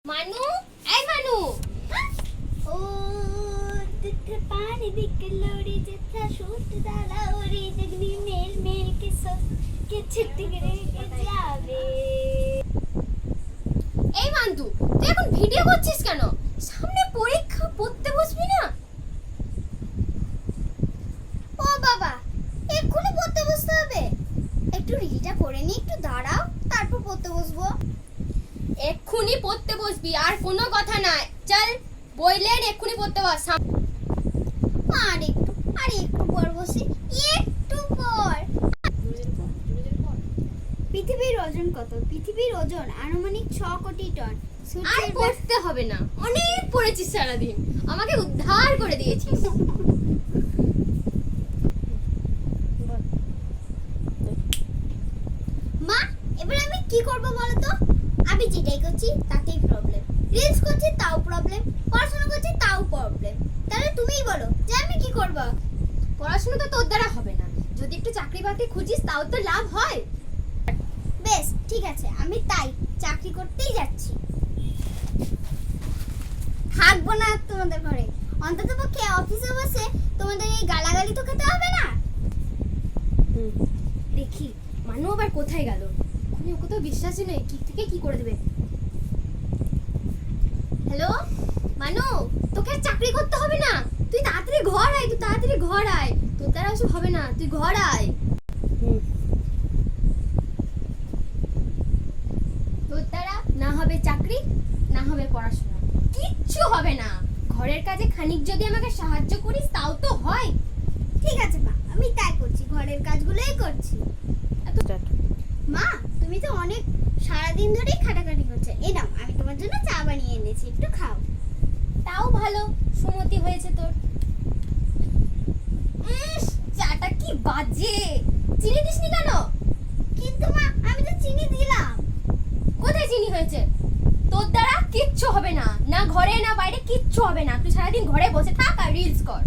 মানু, এই মানু। ও दिख पानी दिख लोड़ी जितना शूट डाला ओरी जगनी मेल मेल के सब के छिटकरे के जावे। এই মান্তু, তুই এখন ভিডিও করছিস কেন? সামনে পরীক্ষা, পড়তে বসবি না? ও বাবা, এক্ষুনি পড়তে বসতে হবে? একটু রিলটা করে নি, একটু দাঁড়াও, তারপর পড়তে বসবো। এক্ষুনি পড়তে বসবি, আর কোনো কথা নাই। চল বইলেন, এক্ষুনি পড়তে বস। আর একটু পর বসি, একটু পর। পৃথিবীর ওজন কত? পৃথিবীর ওজন আনুমানিক 6 কোটি টন। আর পড়তে হবে না, অনেক পড়েছিস সারাদিন, আমাকে উদ্ধার করে দিয়েছিস। মা, এবার আমি কি করব বলো তো? আমি যেটাই করছি তাতেই প্রবলেম, রিলস করছি তাও প্রবলেম, পড়াশোনা করছি তাও প্রবলেম। তাহলে তুমিই বলো যে আমি কি করব? পড়াশোনা তো তোর দ্বারা হবে না, যদি একটু চাকরি বাকরি খুঁজিস তাও তো লাভ হয়। বেশ ঠিক আছে, আমি তাই চাকরি করতেই যাচ্ছি। থাকবো না তোমাদের ঘরে, অন্তত পক্ষে অফিসে বসে তোমাদের এই গালাগালি তো খেতে হবে না। দেখি মানু আবার কোথায় গেল? ওকে তো বিশ্বাসই নেই, কি থেকে কি করে দেবে। হ্যালো মানু, তোকে আর চাকরি করতে হবে না, তুই তাড়াতাড়ি ঘর আয়, তুই তাড়াতাড়ি ঘর আয়, তোর দ্বারা ওসব হবে না, তুই ঘর আয়। তোর দ্বারা না হবে চাকরি, না হবে পড়াশোনা, কিচ্ছু হবে না। ঘরের কাজে খানিক যদি আমাকে সাহায্য করিস তাও তো হয়। ঠিক আছে মা, আমি তাই করছি, ঘরের কাজগুলোই করছি। মা, তুমি তো অনেক সারাদিন ধরেই খাটাখাটি করছো, এই নাও আমি তোমার জন্য চা বানিয়ে এনেছি, একটু খাও। তাও ভালো, সুমতি হয়েছে তোর। চাটা কি বাজে, চিনি দিসনি কেন? কিন্তু মা, আমি তো চিনি দিলাম। কোথায় চিনি হয়েছে? তোর দ্বারা কিচ্ছু হবে না, না ঘরে না বাইরে কিচ্ছু হবে না, তুই সারাদিন ঘরে বসে থাক আর রিলস কর।